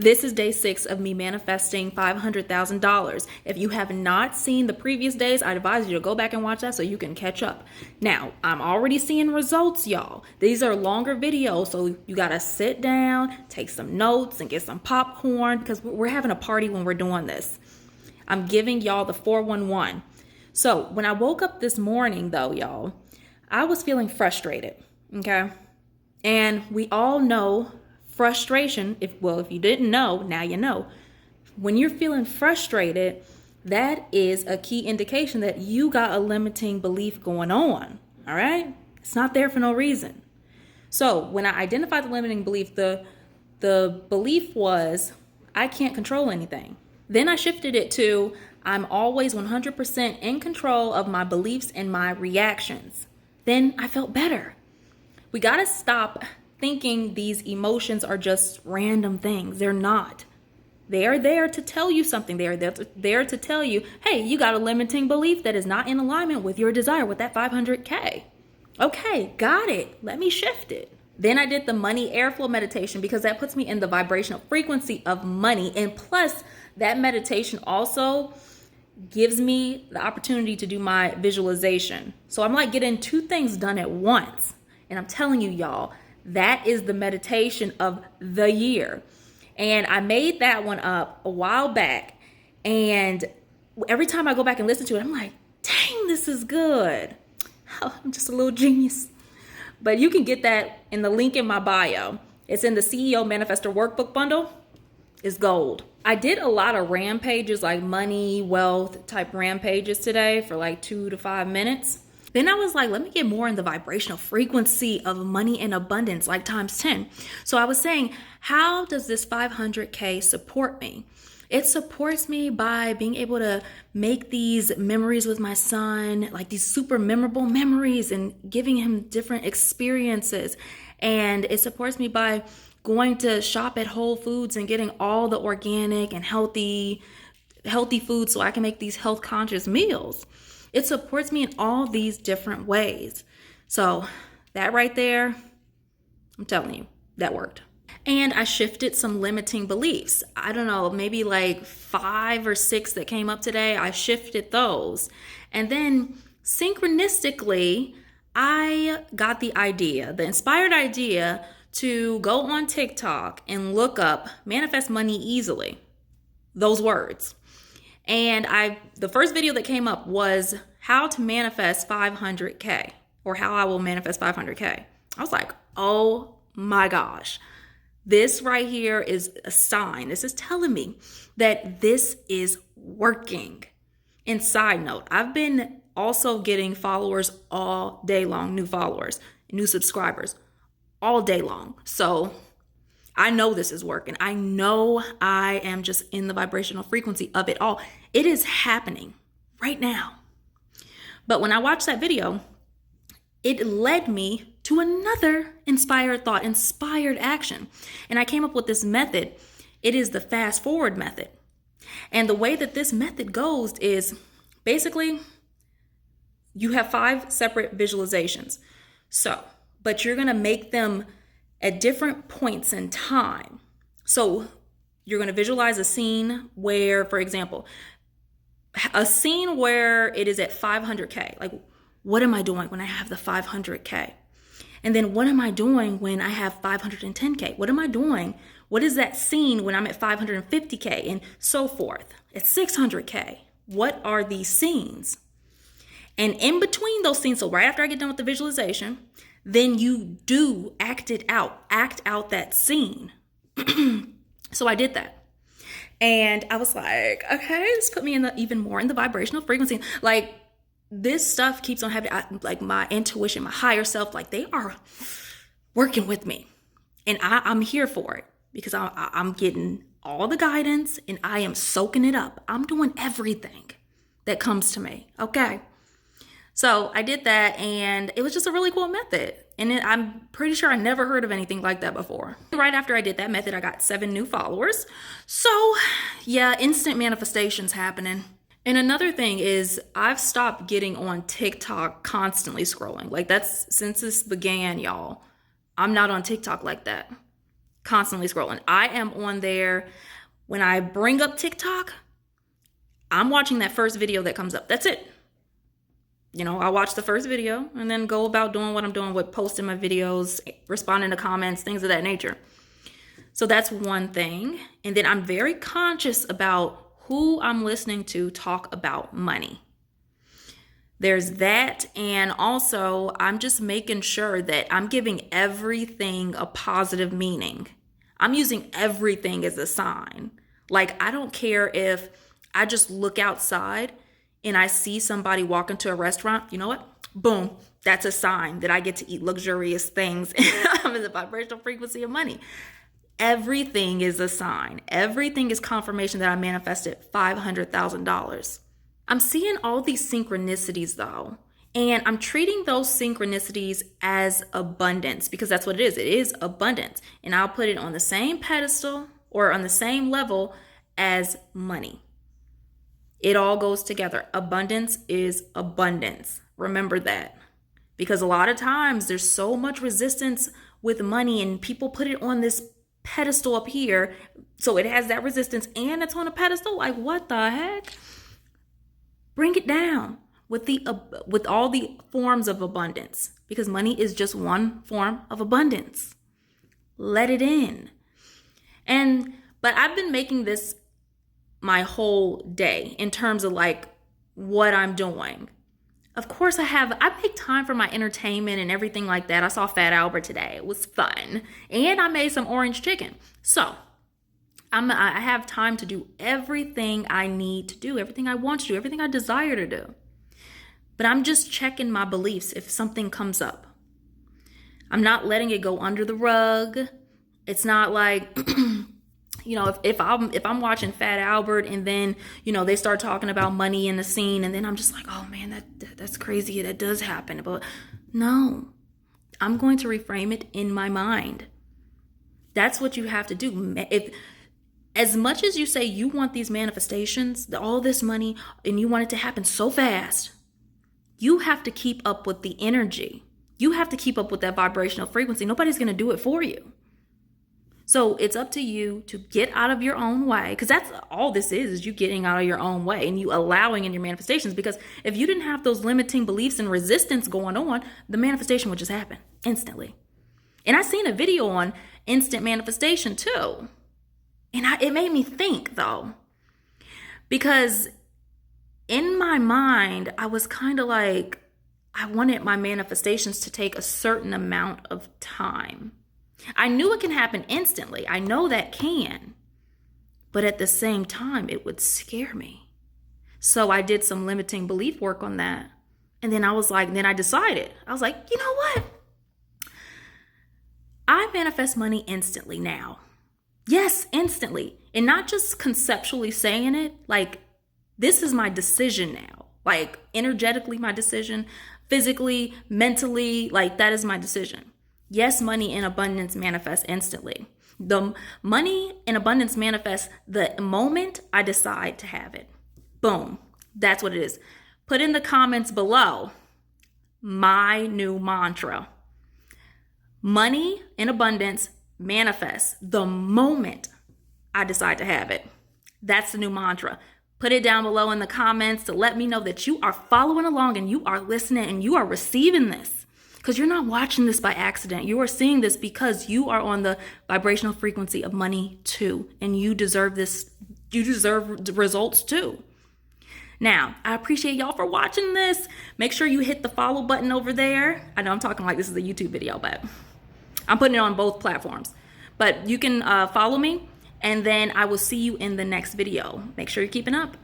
This is day 6 of me manifesting $500,000. If you have not seen the previous days, I advise you to go back and watch that so you can catch up. Now, I'm already seeing results, y'all. These are longer videos, so you gotta sit down, take some notes, and get some popcorn because we're having a party when we're doing this. I'm giving y'all the 411. So when I woke up this morning, though, y'all, I was feeling frustrated, okay? And we all know frustration, if you didn't know, now you know. When you're feeling frustrated, that is a key indication that you got a limiting belief going on, all right? It's not there for no reason. So when I identified the limiting belief, the belief was, I can't control anything. Then I shifted it to, I'm always 100% in control of my beliefs and my reactions. Then I felt better. We got to stop thinking these emotions are just random things. They're not. They are there to tell you something. They are there to tell you, hey, you got a limiting belief that is not in alignment with your desire, with that 500K. Okay, got it. Let me shift it. Then I did the money airflow meditation because that puts me in the vibrational frequency of money. And plus, that meditation also gives me the opportunity to do my visualization. So I'm like getting 2 things done at once. And I'm telling you, y'all, that is the meditation of the year. And I made that one up a while back. And every time I go back and listen to it, I'm like, dang, this is good. Oh, I'm just a little genius. But you can get that in the link in my bio. It's in the CEO Manifestor Workbook Bundle. It's gold. I did a lot of rampages, like money, wealth type rampages today for like 2 to 5 minutes. Then I was like, let me get more in the vibrational frequency of money and abundance, like times 10. So I was saying, how does this 500K support me? It supports me by being able to make these memories with my son, like these super memorable memories, and giving him different experiences. And it supports me by going to shop at Whole Foods and getting all the organic and healthy food so I can make these health conscious meals. It supports me in all these different ways. So that right there, I'm telling you, that worked. And I shifted some limiting beliefs. I don't know, maybe like 5 or 6 that came up today. I shifted those. And then synchronistically, I got the inspired idea to go on TikTok and look up manifest money easily, those words. And the first video that came up was how to manifest 500K, or how I will manifest 500K. I was like, oh my gosh, this right here is a sign. This is telling me that this is working. And side note, I've been also getting followers all day long, new followers, new subscribers all day long. So I know this is working. I know I am just in the vibrational frequency of it all. It is happening right now. But when I watched that video, it led me to another inspired thought, inspired action. And I came up with this method. It is the fast forward method. And the way that this method goes is basically you have 5 separate visualizations. But you're going to make them at different points in time. So you're going to visualize a scene where, for example, a scene where it is at 500K. Like, what am I doing when I have the 500K? And then what am I doing when I have 510K? What am I doing? What is that scene when I'm at 550K and so forth? At 600K, what are these scenes? And in between those scenes, so right after I get done with the visualization, then you do act out that scene. So I did that. And I was like, okay, this put me even more in the vibrational frequency. Like, this stuff keeps on happening. Like, my intuition, my higher self, like, they are working with me. And I'm here for it because I'm getting all the guidance and I am soaking it up. I'm doing everything that comes to me. Okay. So I did that, and it was just a really cool method. And I'm pretty sure I never heard of anything like that before. Right after I did that method, I got 7 new followers. So yeah, instant manifestations happening. And another thing is I've stopped getting on TikTok constantly scrolling. Like, that's since this began, y'all. I'm not on TikTok like that. constantly scrolling. I am on there. When I bring up TikTok, I'm watching that first video that comes up. That's it. I watch the first video and then go about doing what I'm doing with posting my videos, responding to comments, things of that nature. So that's one thing. And then I'm very conscious about who I'm listening to talk about money. There's that. And also, I'm just making sure that I'm giving everything a positive meaning. I'm using everything as a sign. Like, I don't care if I just look outside and I see somebody walk into a restaurant. You know what? Boom. That's a sign that I get to eat luxurious things. I'm in the vibrational frequency of money. Everything is a sign. Everything is confirmation that I manifested $500,000. I'm seeing all these synchronicities though, and I'm treating those synchronicities as abundance because that's what it is. It is abundance. And I'll put it on the same pedestal or on the same level as money. It all goes together. Abundance is abundance. Remember that. Because a lot of times there's so much resistance with money and people put it on this pedestal up here. So it has that resistance and it's on a pedestal. Like, what the heck? Bring it down with all the forms of abundance, because money is just one form of abundance. Let it in. But I've been making this my whole day in terms of like what I'm doing. Of course I make time for my entertainment and everything like that. I saw Fat Albert today. It was fun. And I made some orange chicken. So I have time to do everything I need to do, everything I want to do, everything I desire to do. But I'm just checking my beliefs if something comes up. I'm not letting it go under the rug. It's not like, if I'm watching Fat Albert and then, they start talking about money in the scene and then I'm just like, oh man, that's crazy. That does happen. But no, I'm going to reframe it in my mind. That's what you have to do. As much as you say you want these manifestations, all this money, and you want it to happen so fast, you have to keep up with the energy. You have to keep up with that vibrational frequency. Nobody's going to do it for you. So it's up to you to get out of your own way, because that's all this is you getting out of your own way and you allowing in your manifestations. Because if you didn't have those limiting beliefs and resistance going on, the manifestation would just happen instantly. And I seen a video on instant manifestation too. And it made me think though, because in my mind, I was kind of like, I wanted my manifestations to take a certain amount of time. I knew it can happen instantly. I know that can. But at the same time, it would scare me. So I did some limiting belief work on that. And then then I decided, I was like, you know what? I manifest money instantly now. Yes, instantly. And not just conceptually saying it, like, this is my decision now. Like, energetically, my decision, physically, mentally, like, that is my decision. Yes, money in abundance manifests instantly. The money in abundance manifests the moment I decide to have it. Boom. That's what it is. Put in the comments below my new mantra. Money in abundance manifests the moment I decide to have it. That's the new mantra. Put it down below in the comments to let me know that you are following along and you are listening and you are receiving this. Because you're not watching this by accident. You are seeing this because you are on the vibrational frequency of money too. And you deserve this. You deserve the results too. Now, I appreciate y'all for watching this. Make sure you hit the follow button over there. I know I'm talking like this is a YouTube video, but I'm putting it on both platforms. But you can follow me, and then I will see you in the next video. Make sure you're keeping up.